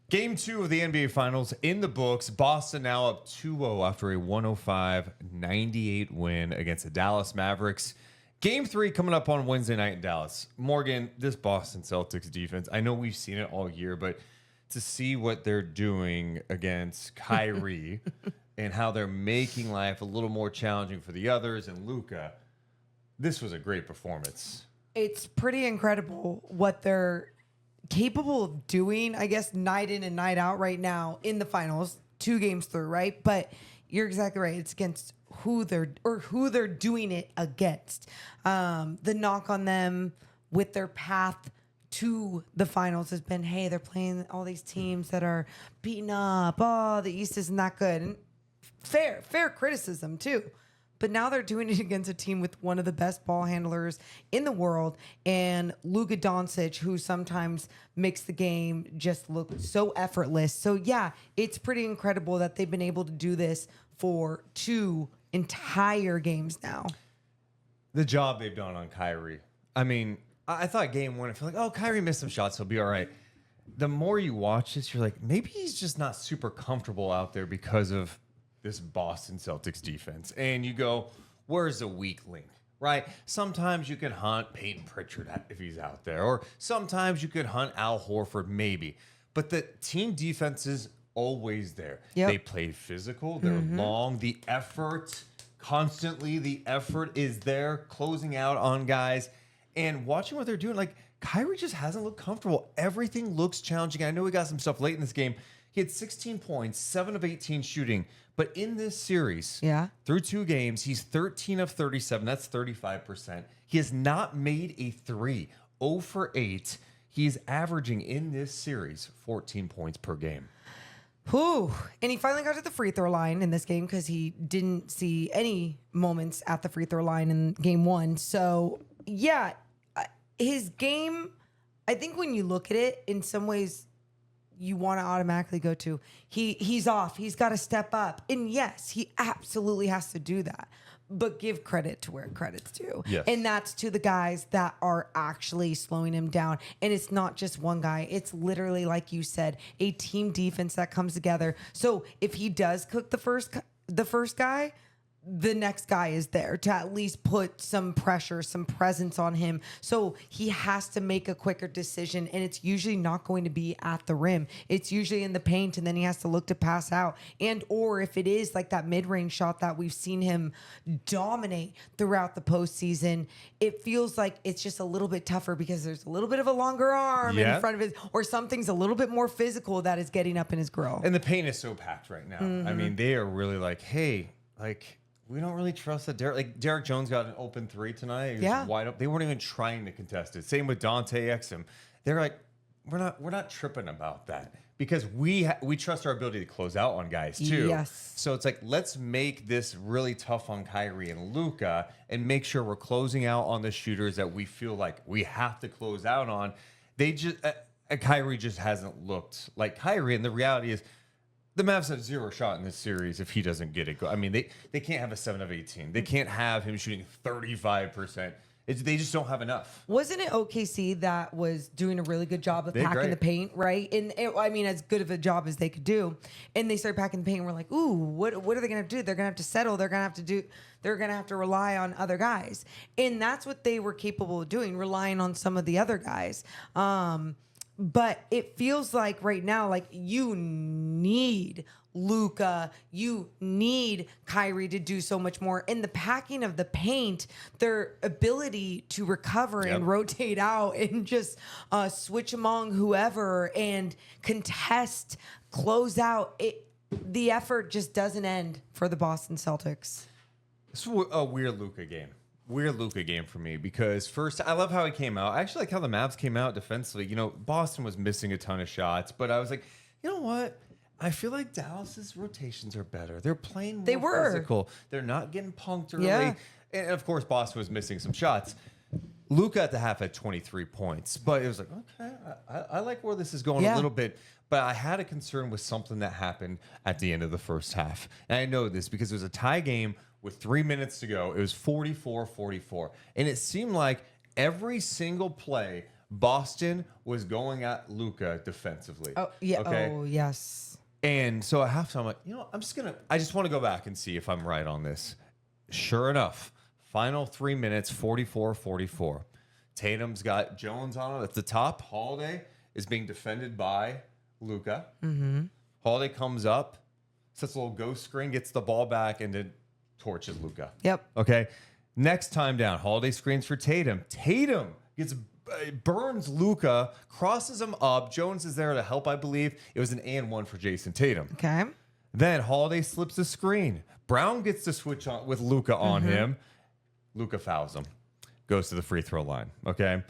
Game 2 of the NBA Finals in the books. Boston now up 2-0 after a 105-98 win against the Dallas Mavericks. Game 3 coming up on Wednesday night in Dallas. Morgan, this Boston Celtics defense, I know we've seen it all year, but to see what they're doing against Kyrie and how they're making life a little more challenging for the others and Luka, this was a great performance. It's pretty incredible what they're capable of doing, I guess, night in and night out right now in the finals, 2 games through, right? But you're exactly right. It's against who they're doing it against. The knock on them with their path to the finals has been, hey, they're playing all these teams that are beaten up. Oh, the East isn't that good. And fair criticism too. But now they're doing it against a team with one of the best ball handlers in the world and Luka Doncic, who sometimes makes the game just look so effortless. So, yeah, it's pretty incredible that they've been able to do this for 2 entire games now. The job they've done on Kyrie. I mean, I thought game 1, I feel like, oh, Kyrie missed some shots. He'll be all right. The more you watch this, you're like, maybe he's just not super comfortable out there because of this Boston Celtics defense. And you go, where's the weak link, right? Sometimes you can hunt Peyton Pritchard if he's out there, or sometimes you could hunt Al Horford, maybe. But the team defense is always there. Yep. They play physical, they're long, the effort, constantly the effort is there, closing out on guys. And watching what they're doing, like, Kyrie just hasn't looked comfortable. Everything looks challenging. I know he got some stuff late in this game. He had 16 points, 7 of 18 shooting. But in this series, through 2 games, he's 13 of 37. That's 35%. He has not made a 3. 0 for 8. He's averaging in this series 14 points per game. Whew. And he finally got to the free throw line in this game because he didn't see any moments at the free throw line in game 1. So, yeah, his game, I think when you look at it, in some ways, you want to automatically go to he's off. He's got to step up. And yes, he absolutely has to do that. But give credit to where credit's due. Yes. And that's to the guys that are actually slowing him down. And it's not just one guy. It's literally, like you said, a team defense that comes together. So if he does cook the first guy, the next guy is there to at least put some pressure, some presence on him. So he has to make a quicker decision, and it's usually not going to be at the rim. It's usually in the paint, and then he has to look to pass out. And or if it is like that mid-range shot that we've seen him dominate throughout the postseason, it feels like it's just a little bit tougher because there's a little bit of a longer arm in front of his, or something's a little bit more physical that is getting up in his grill. And the paint is so packed right now. I mean, they are really like, hey, like, we don't really trust that Derek Jones got an open 3 tonight. He was wide open. They weren't even trying to contest it. Same with Dante Exum. They're like, we're not tripping about that because we trust our ability to close out on guys too. Yes. So it's like, let's make this really tough on Kyrie and Luka and make sure we're closing out on the shooters that we feel like we have to close out on. They just Kyrie just hasn't looked like Kyrie, and the reality is, the Mavs have 0 shot in this series if he doesn't get it. I mean, they can't have a 7 of 18. They can't have him shooting 35%. They just don't have enough. Wasn't it OKC that was doing a really good job of packing the paint, right? And I mean, as good of a job as they could do. And they started packing the paint, and we're like, ooh, what are they going to do? They're going to have to settle. They're going to have to rely on other guys. And that's what they were capable of doing, relying on some of the other guys. But it feels like right now, like you need Luka, you need Kyrie to do so much more. In the packing of the paint, their ability to recover and rotate out and just switch among whoever and contest, close out. The effort just doesn't end for the Boston Celtics. This is a weird Luka game. Weird Luka game for me because first, I love how he came out. I actually like how the Mavs came out defensively. You know, Boston was missing a ton of shots, but I was like, you know what? I feel like Dallas's rotations are better. They're playing more physical. They're not getting punked early. Yeah. And of course, Boston was missing some shots. Luka at the half had 23 points, but it was like, okay, I like where this is going a little bit. But I had a concern with something that happened at the end of the first half. And I know this because it was a tie game with 3 minutes to go. It was 44-44. And it seemed like every single play, Boston was going at Luka defensively. Oh, yeah. Okay? Oh, yes. And so at halftime, I'm like, I just want to go back and see if I'm right on this. Sure enough, final 3 minutes, 44-44. Tatum's got Jones on him at the top. Holiday is being defended by Luka. Mm-hmm. Holiday comes up, sets a little ghost screen, gets the ball back, and then torches Luka. Yep. Okay. Next time down, Holiday screens for Tatum. Tatum burns Luka, crosses him up. Jones is there to help, I believe. It was an and one for Jason Tatum. Okay. Then Holiday slips a screen. Brown gets to switch on with Luka on him. Luka fouls him. Goes to the free throw line. Okay.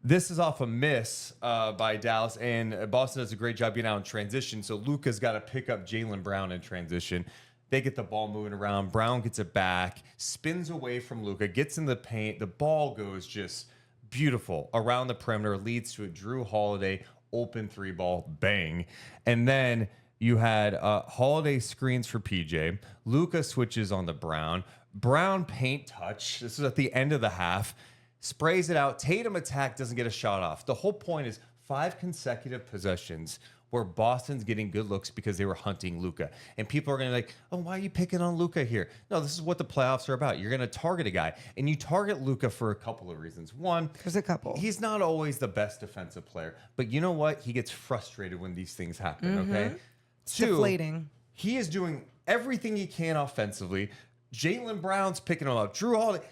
This is off a miss by Dallas, and Boston does a great job getting out in transition. So Luka's got to pick up Jaylen Brown in transition. They get the ball moving around. Brown gets it back, spins away from Luka, gets in the paint. The ball goes just beautiful around the perimeter, leads to a Jrue Holiday open three ball, bang. And then you had Holiday screens for PJ. Luka switches on the Brown. Brown paint touch. This is at the end of the half. Sprays it out. Tatum attack, doesn't get a shot off. The whole point is 5 consecutive possessions where Boston's getting good looks because they were hunting Luka. And people are going to be like, oh, why are you picking on Luka here? No, this is what the playoffs are about. You're going to target a guy. And you target Luka for a couple of reasons. One, there's a couple. He's not always the best defensive player. But you know what? He gets frustrated when these things happen, okay? It's 2, deflating. he is doing everything he can offensively. Jaylen Brown's picking him up. Jrue Holiday.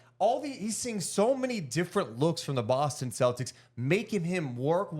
He's seeing so many different looks from the Boston Celtics, making him work.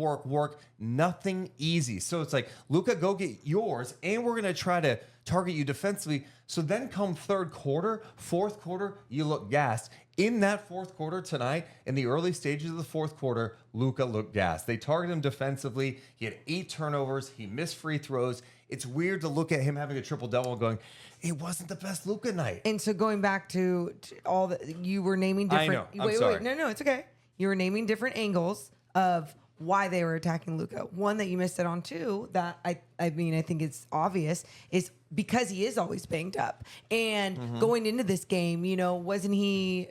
Nothing easy. So it's like, Luka, go get yours, and we're going to try to target you defensively. So then come third quarter, fourth quarter, you look gassed. In that fourth quarter tonight, in the early stages of the fourth quarter, Luka looked gassed. They targeted him defensively. He had 8 turnovers. He missed free throws. It's weird to look at him having a triple-double and going, it wasn't the best Luka night. And so going back to all the, you were naming different. I know. I'm sorry. No, it's okay. You were naming different angles of why they were attacking Luka. One that you missed it on too, that I think it's obvious, is because he is always banged up. And going into this game, wasn't he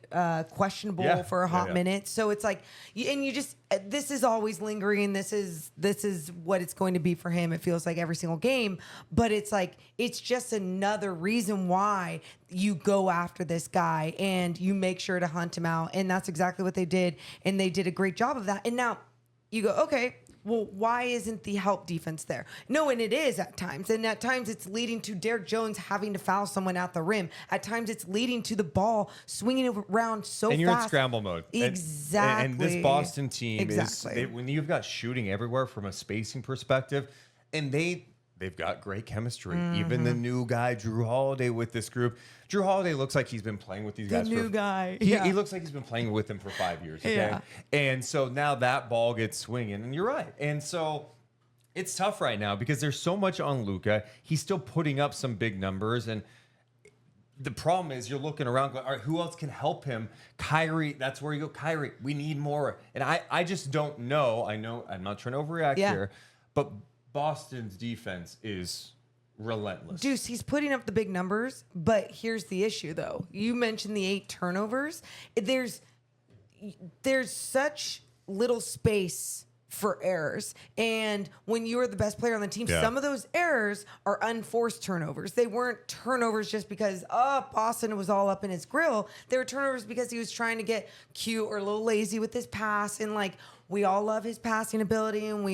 questionable for a hot minute? So it's like, this is always lingering. This is what it's going to be for him. It feels like every single game, but it's like, it's just another reason why you go after this guy and you make sure to hunt him out. And that's exactly what they did. And they did a great job of that. And now you go, okay, well, why isn't the help defense there? No, and it is at times. And at times it's leading to Derrick Jones having to foul someone at the rim. At times it's leading to the ball swinging around so fast. And you're in scramble mode. Exactly. And this Boston team is, when you've got shooting everywhere from a spacing perspective, and they've got great chemistry. Even the new guy, Jrue Holiday, with this group. Jrue Holiday looks like he's been playing with these guys. The new guy. He looks like he's been playing with them for 5 years. Okay? Yeah. And so now that ball gets swinging, and you're right. And so it's tough right now because there's so much on Luka. He's still putting up some big numbers, and the problem is you're looking around going, all right, who else can help him? Kyrie, that's where you go. Kyrie, we need more. And I just don't know. I know I'm not trying to overreact here, but Boston's defense is relentless. Deuce, he's putting up the big numbers, but here's the issue, though. You mentioned the 8 turnovers. There's such little space for errors. And when you're the best player on the team, some of those errors are unforced turnovers. They weren't turnovers just because, Boston was all up in his grill. They were turnovers because he was trying to get cute or a little lazy with his pass. And, we all love his passing ability, and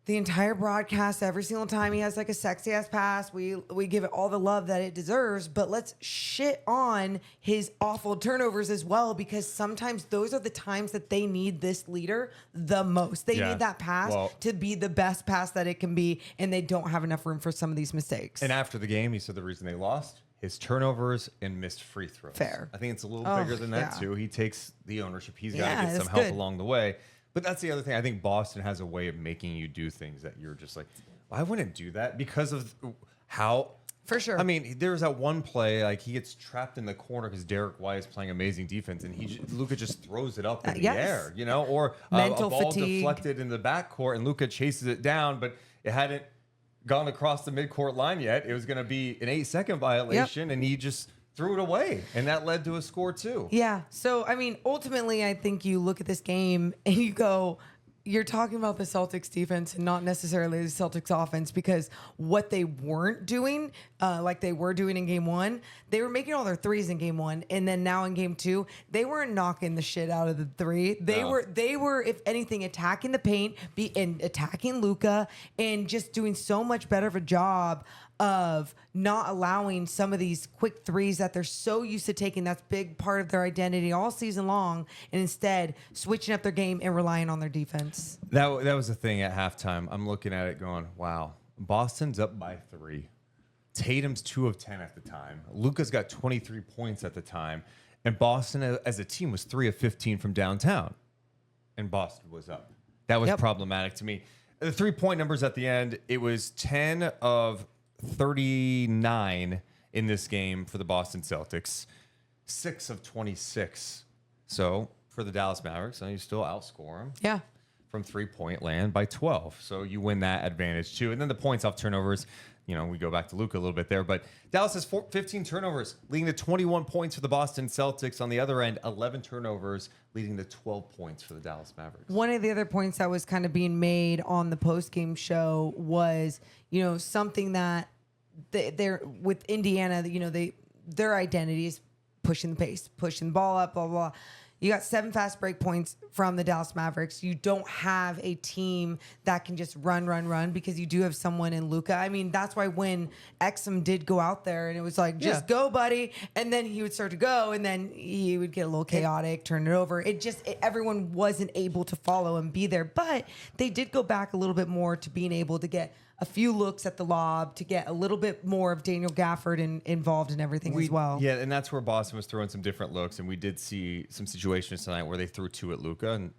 the entire broadcast, every single time he has a sexy ass pass, we give it all the love that it deserves, but let's shit on his awful turnovers as well, because sometimes those are the times that they need this leader the most. They need that pass to be the best pass that it can be, and they don't have enough room for some of these mistakes. And after the game, he said the reason they lost, his turnovers and missed free throws. Fair. I think it's a little bigger than that too. He takes the ownership. He's got to get some help along the way. But that's the other thing. I think Boston has a way of making you do things that you're just like, well, I wouldn't do that because of how. For sure. I mean, there's that one play, he gets trapped in the corner because Derek White is playing amazing defense, and Luka just throws it up in the air, or mental a ball fatigue deflected in the backcourt, and Luka chases it down, but it hadn't gone across the midcourt line yet. It was going to be an 8-second violation, and he just threw it away, and that led to a score too. Yeah. So, ultimately, I think you look at this game and you go, you're talking about the Celtics defense and not necessarily the Celtics offense, because what they weren't doing, like they were doing in game one, they were making all their threes in game one. And then now in game two, they weren't knocking the shit out of the three. They were, if anything, attacking the paint and attacking Luka and just doing so much better of a job of not allowing some of these quick threes that they're so used to taking. That's big part of their identity all season long, and instead switching up their game and relying on their defense. That was the thing at halftime. I'm looking at it going, wow, Boston's up by 3. Tatum's 2 of 10 at the time. Luka's got 23 points at the time. And Boston as a team was 3 of 15 from downtown. And Boston was up. That was problematic to me. The 3-point numbers at the end, it was 10 of 39 in this game for the Boston Celtics, 6 of 26. So for the Dallas Mavericks, you still outscore them. Yeah. From 3-point land by 12. So you win that advantage too. And then the points off turnovers, we go back to Luka a little bit there, but Dallas has 15 turnovers, leading to 21 points for the Boston Celtics. On the other end, 11 turnovers, leading to 12 points for the Dallas Mavericks. One of the other points that was kind of being made on the post-game show was, something that they're with Indiana, their identity is pushing the pace, pushing the ball up, blah, blah, blah. You got 7 fast break points from the Dallas Mavericks. You don't have a team that can just run because you do have someone in Luka. I mean, that's why when Exum did go out there and it was like, just go, buddy. And then he would start to go and then he would get a little chaotic, turn it over. Everyone wasn't able to follow and be there. But they did go back a little bit more to being able to get a few looks at the lob, to get a little bit more of Daniel Gafford involved in everything as well. Yeah, and that's where Boston was throwing some different looks, and we did see some situations tonight where they threw 2 at Luka, and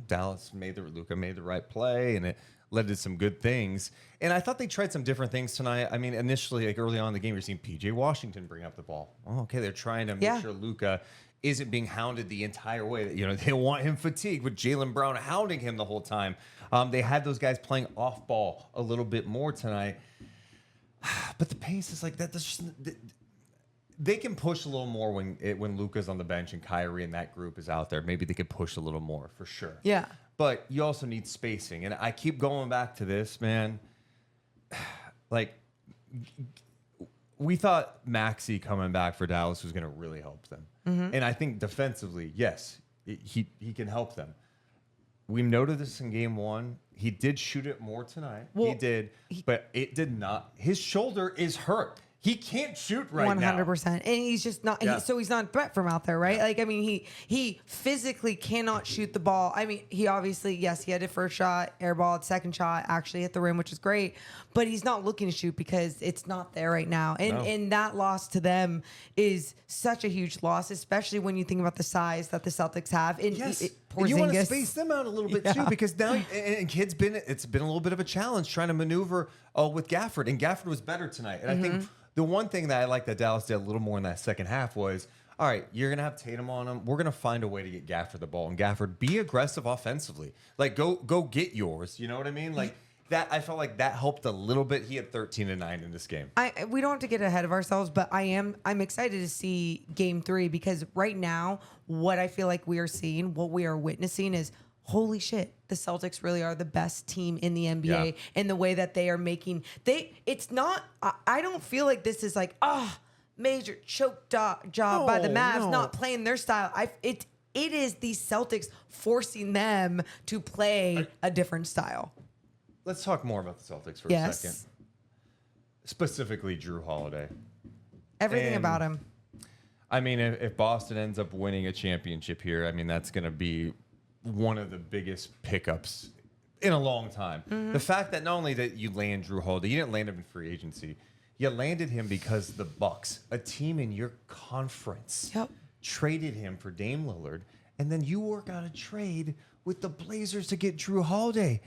Dallas Luka made the right play, and it led to some good things. And I thought they tried some different things tonight. I mean, initially, like early on in the game, you're seeing PJ Washington bring up the ball. Oh, okay, they're trying to make sure Luka isn't being hounded the entire way. They want him fatigued with Jaylen Brown hounding him the whole time. They had those guys playing off ball a little bit more tonight. But the pace is like that. They can push a little more when Luka's on the bench and Kyrie and that group is out there. Maybe they could push a little more for sure. Yeah. But you also need spacing. And I keep going back to this, man. Like, we thought Maxey coming back for Dallas was going to really help them. Mm-hmm. And I think defensively, yes, he can help them. We noted this in game one. He did shoot it more tonight. Well, he did, but it did not. His shoulder is hurt. He can't shoot right now. 100%. And he's just not, so he's not a threat from out there, right? Yeah. Like, I mean, he physically cannot shoot the ball. I mean, he obviously, yes, he had a first shot, airballed, second shot, actually hit the rim, which is great. But he's not looking to shoot because it's not there right now. And that loss to them is such a huge loss, especially when you think about the size that the Celtics have. And you want to space them out a little bit too, because now and it's been a little bit of a challenge trying to maneuver with Gafford. And Gafford was better tonight. And I think the one thing that I like that Dallas did a little more in that second half was, all right, you're going to have Tatum on him. We're going to find a way to get Gafford the ball. And Gafford, be aggressive offensively. Like, go get yours. You know what I mean? Like, that I felt like that helped a little bit. He had 13 and 9 in this game. We don't have to get ahead of ourselves, but I'm excited to see game 3, because right now, what I feel like we are seeing, what we are witnessing is, holy shit, the Celtics really are the best team in the NBA in the way that they are making. It's not, I don't feel like this is like, major choke job by the Mavs not playing their style. It is the Celtics forcing them to play a different style. Let's talk more about the Celtics for a second. Specifically, Jrue Holiday. Everything about him. I mean, if Boston ends up winning a championship here, I mean, that's going to be one of the biggest pickups in a long time. Mm-hmm. The fact that not only that you land Jrue Holiday, you didn't land him in free agency. You landed him because the Bucks, a team in your conference, traded him for Dame Lillard, and then you work out a trade with the Blazers to get Jrue Holiday.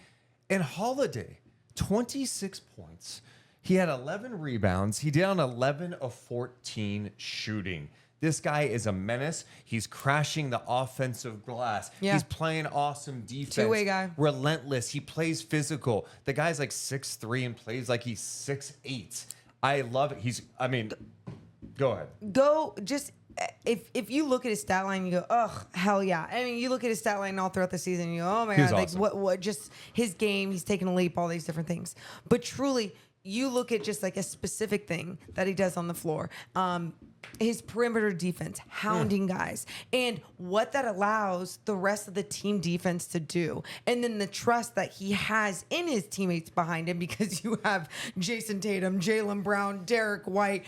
And Holiday, 26 points. He had 11 rebounds. He did on 11 of 14 shooting. This guy is a menace. He's crashing the offensive glass. Yeah. He's playing awesome defense. Two-way guy. Relentless. He plays physical. The guy's like 6'3" and plays like he's 6'8". I love it. Go ahead. if you look at his stat line, you go, "Ugh, hell yeah!" I mean, you look at his stat line all throughout the season, and you go, "Oh my He was god!" Like awesome. what? Just his game, he's taking a leap, all these different things. But truly, you look at just like a specific thing that he does on the floor. His perimeter defense, hounding guys, and what that allows the rest of the team defense to do. And then the trust that he has in his teammates behind him, because you have Jason Tatum, Jaylen Brown, Derek White,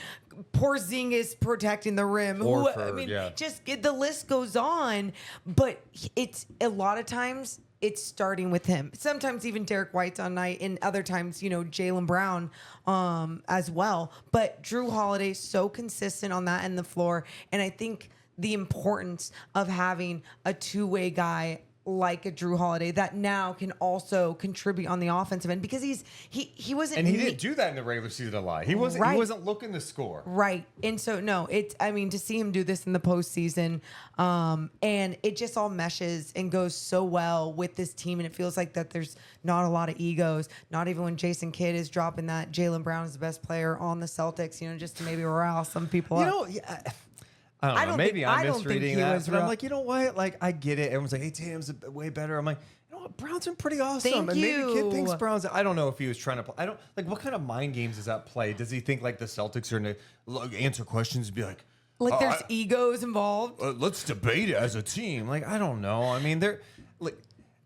Porzingis protecting the rim. Horford, just the list goes on. But it's a lot of times it's starting with him. Sometimes even Derek White's on night, and other times, Jaylen Brown as well. But Jrue Holiday so consistent on that end of the floor, and I think the importance of having a two-way guy like a Jrue Holiday that now can also contribute on the offensive end, because he wasn't, and he didn't do that in the regular season a lot. He wasn't looking to score. Right. And so to see him do this in the postseason, and it just all meshes and goes so well with this team, and it feels like that there's not a lot of egos, not even when Jason Kidd is dropping that Jaylen Brown is the best player on the Celtics, just to maybe rile some people up. I don't know. Maybe I'm misreading that. But real. I'm like, you know what? Like, I get it. Everyone's like, hey, Tatum's way better. I'm like, you know what? Brown's been pretty awesome. Thank and maybe you. Kid thinks Brown's. I don't know if he was trying to play. What kind of mind games does that play? Does he think like the Celtics are going to answer questions and be like, there's egos involved? let's debate it as a team. Like, I don't know. I mean, they're like,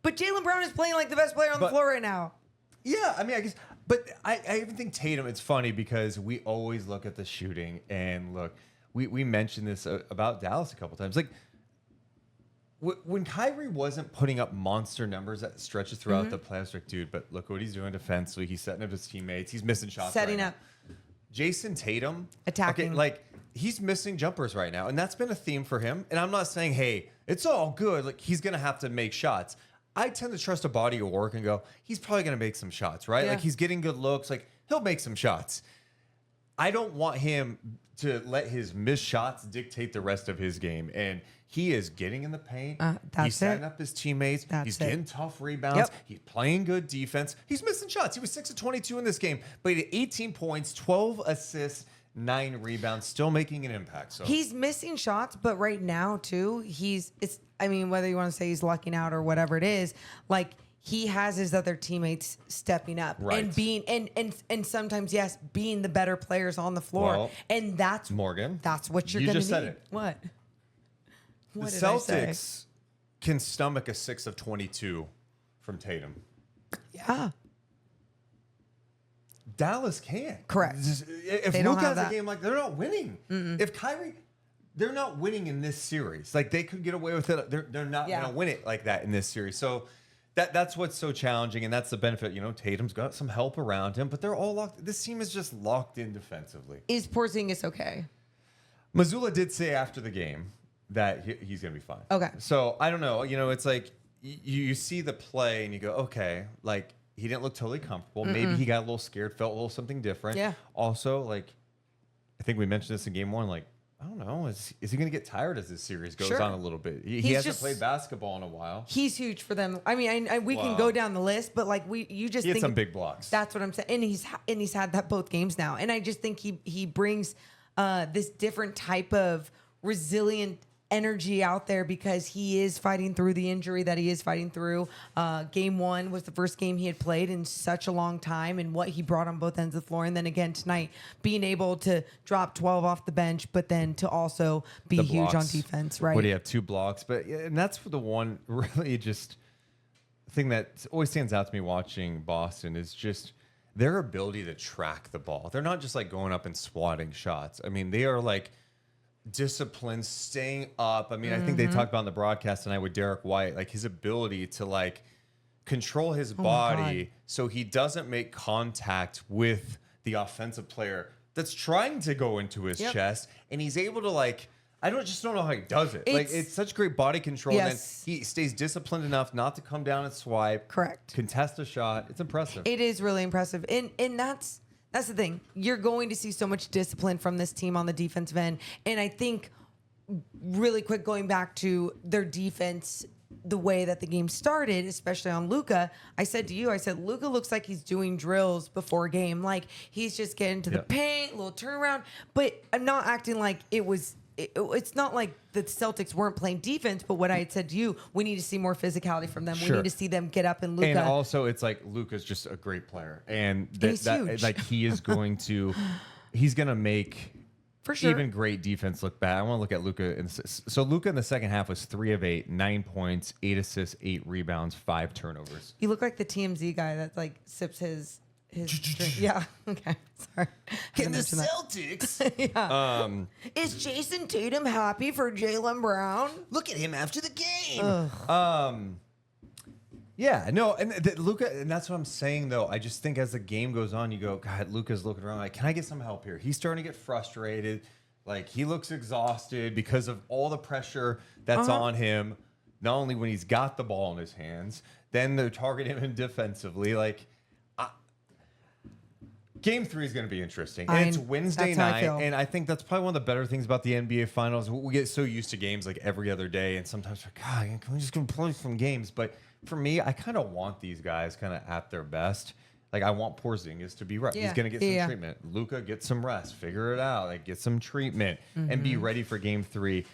But Jaylen Brown is playing like the best player on the floor right now. yeah, I mean, I guess. But I even think Tatum, it's funny because we always look at the shooting and look. We mentioned this about Dallas a couple times. Like, when Kyrie wasn't putting up monster numbers at stretches throughout the playoffs, like, dude, but look what he's doing defensively. He's setting up his teammates. He's missing shots. Setting right up. now. Jason Tatum. Attacking. Okay, like, he's missing jumpers right now. And that's been a theme for him. And I'm not saying, hey, it's all good. Like, he's going to have to make shots. I tend to trust a body of work and go, he's probably going to make some shots, right? Yeah. Like, he's getting good looks. Like, he'll make some shots. I don't want him to let his missed shots dictate the rest of his game. And he is getting in the paint. He's setting up his teammates. He's getting tough rebounds. Yep. He's playing good defense. He's missing shots. He was 6 of 22 in this game, but he had 18 points, 12 assists, 9 rebounds, still making an impact. So he's missing shots, but right now too, whether you want to say he's lucking out or whatever it is, like, he has his other teammates stepping up and being and sometimes being the better players on the floor. Well, and that's Morgan. That's what you're You going to just need. said it. What? The What did I say? Celtics can stomach a 6 of 22 from Tatum. Yeah. Dallas can't. Correct. If They don't Luka have has a that. game like, they're not winning. If Kyrie, they're not winning in this series. Like, they could get away with it. They're not going to win it like that in this series. So that's what's so challenging, and that's the benefit. Tatum's got some help around him, but they're all locked. This team is just locked in defensively. Is Porzingis okay? Mazzulla did say after the game that he's going to be fine. Okay. So I don't know. It's like you see the play and you go, okay, like, he didn't look totally comfortable. Maybe he got a little scared, felt a little something different. Yeah. Also, like, I think we mentioned this in game 1. Like, I don't know. Is he going to get tired as this series goes on a little bit? He hasn't played basketball in a while. He's huge for them. I mean, we can go down the list, but like you just He had think some big blocks. That's what I'm saying, and he's had that both games now, and I just think he brings this different type of resilient energy out there because he is fighting through the injury that he is fighting through. Game 1 was the first game he had played in such a long time, and what he brought on both ends of the floor. And then again tonight, being able to drop 12 off the bench, but then to also be huge on defense, right? What do you have? 2 blocks, and that's the one really just thing that always stands out to me watching Boston is just their ability to track the ball. They're not just like going up and swatting shots. I mean, they are like discipline, staying up. I mean, I think they talked about in the broadcast tonight with Derek White, like his ability to like control his body so he doesn't make contact with the offensive player that's trying to go into his chest, and he's able to like, I don't know how he does it. It's such great body control. Yes. And then he stays disciplined enough not to come down and swipe. Correct. Contest a shot. It's impressive. It is really impressive. And that's the thing. You're going to see so much discipline from this team on the defensive end. And I think really quick, going back to their defense, the way that the game started, especially on Luka, I said Luka looks like he's doing drills before a game. Like, he's just getting to the paint, little turnaround. But I'm not acting like it was it's not like the Celtics weren't playing defense, but what I had said to you, we need to see more physicality from them. Sure. We need to see them get up and Luka. And also, it's like Luka's just a great player, and he's huge. like he is going to, he's going to make for sure even great defense look bad. I want to look at Luka. So Luka in the second half was 3 of 8, 9 points, 8 assists, 8 rebounds, 5 turnovers. You look like the TMZ guy that like sips his drink. Yeah. Okay. Sorry. In the Celtics. Yeah. Is Jason Tatum happy for Jaylen Brown? Look at him after the game. Yeah, no, and Luka, and that's what I'm saying though. I just think as the game goes on, you go, God, Luka's looking around like, can I get some help here? He's starting to get frustrated. Like he looks exhausted because of all the pressure that's on him. Not only when he's got the ball in his hands, then they're targeting him defensively. Like, Game 3 is going to be interesting. And it's Wednesday night. And I think that's probably one of the better things about the NBA Finals. We get so used to games like every other day. And sometimes we're like, God, can we just go play some games? But for me, I kind of want these guys kind of at their best. Like, I want Porzingis to be right. He's going to get some treatment. Luka, get some rest. Figure it out. Like, get some treatment. And be ready for Game 3.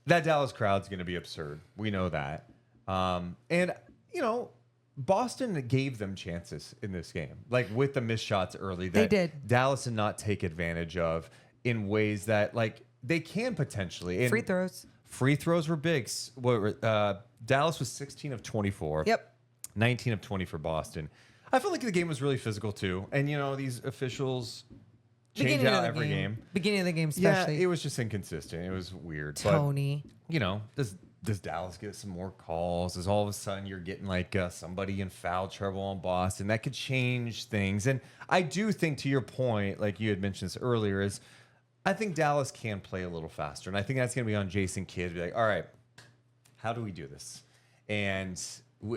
That Dallas crowd's going to be absurd. We know that. And, you know, Boston gave them chances in this game, like with the missed shots early that they did. Dallas did not take advantage of in ways that like they can potentially. And free throws were big. Dallas was 16 of 24. Yep. 19 of 20 for Boston. I felt like the game was really physical too. And you know, these officials change out every game. Beginning of the game especially. Yeah, it was just inconsistent. It was weird. Tony. But, you know, does Dallas get some more calls? Does all of a sudden you're getting like somebody in foul trouble on Boston? That could change things. And I do think, to your point, like you had mentioned this earlier, is I think Dallas can play a little faster. And I think that's going to be on Jason Kidd to be like, all right, how do we do this? And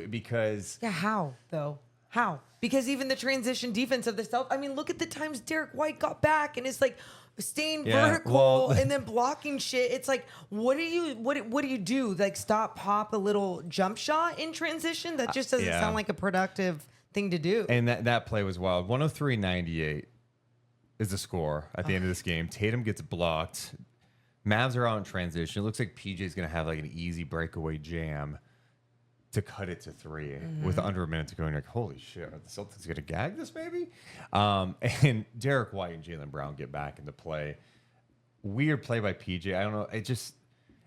because... Yeah, how, though? How? Because even the transition defense of the Celtics, I mean, look at the times Derek White got back and it's like... staying vertical and then blocking shit. It's like, what do you do? Like stop, pop a little jump shot in transition? That just doesn't sound like a productive thing to do. And that play was wild. 103-98 is the score at the end of this game. Tatum gets blocked. Mavs are out in transition. It looks like PJ's going to have like an easy breakaway jam to cut it to 3 with under a minute to go. And you're like, holy shit, are the Celtics going to gag this maybe? And Derek White and Jaylen Brown get back into play. Weird play by PJ. I don't know.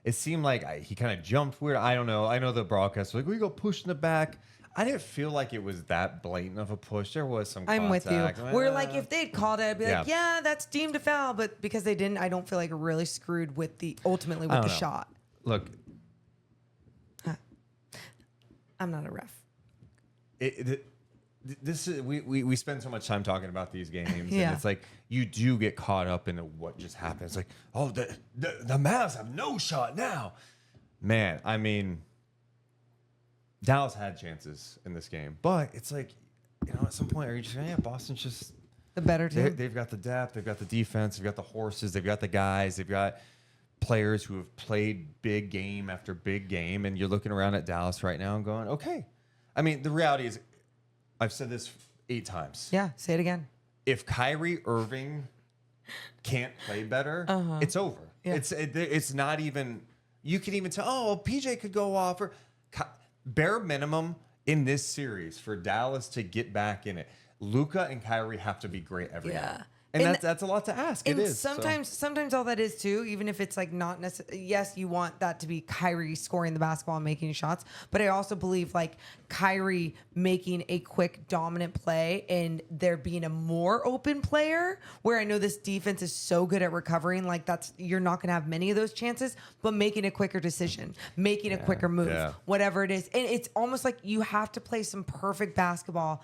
It seemed like he kind of jumped weird. I don't know. I know the broadcast was like, we go push in the back. I didn't feel like it was that blatant of a push. There was some contact. I'm with you. We're like, if they'd called it, I'd be like, yeah, that's deemed a foul. But because they didn't, I don't feel like it really screwed with the shot. Look, I'm not a ref. This is we spend so much time talking about these games, and it's like you do get caught up in what just happened. It's like, oh, the Mavs have no shot now. Man, I mean, Dallas had chances in this game, but it's like, you know, at some point, are you just saying, yeah, Boston's just the better team? They've got the depth, they've got the defense, they've got the horses, they've got the guys, they've got players who have played big game after big game, and you're looking around at Dallas right now and going, okay. I mean, the reality is, I've said this 8 times. Yeah, say it again. If Kyrie Irving can't play better, it's over. Yeah. It's not even, you can even tell, oh, PJ could go off. Or bare minimum in this series for Dallas to get back in it, Luka and Kyrie have to be great every night. And that's a lot to ask. And it is. Sometimes all that is too, even if it's like not necessarily, yes, you want that to be Kyrie scoring the basketball and making shots. But I also believe like Kyrie making a quick dominant play and there being a more open player where I know this defense is so good at recovering. Like you're not going to have many of those chances, but making a quicker decision, making a quicker move, whatever it is. And it's almost like you have to play some perfect basketball.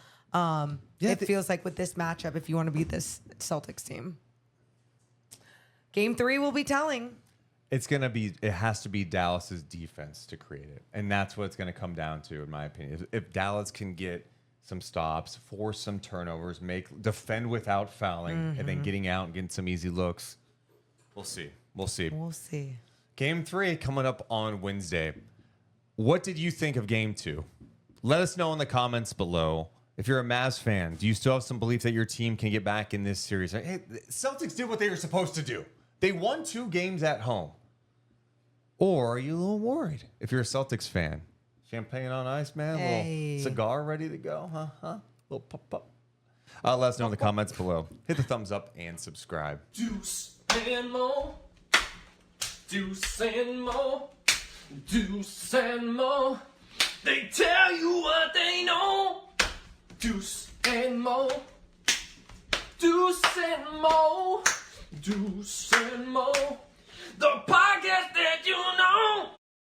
It feels like with this matchup, if you want to beat this Celtics team, Game 3 will be telling. It has to be Dallas's defense to create it, and that's what it's going to come down to, in my opinion. If Dallas can get some stops, force some turnovers, defend without fouling, and then getting out and getting some easy looks, we'll see. We'll see. Game 3 coming up on Wednesday. What did you think of Game 2? Let us know in the comments below. If you're a Mavs fan, do you still have some belief that your team can get back in this series? Hey, the Celtics did what they were supposed to do. They won 2 games at home. Or are you a little worried if you're a Celtics fan? Champagne on ice, man. Hey. Little cigar ready to go, huh? Little pop. Let us know in the comments below. Hit the thumbs up and subscribe. Deuce and Mo. Deuce and Mo. Deuce and Mo. They tell you what they know. Deuce and Mo. Deuce and Mo. Deuce and Mo. The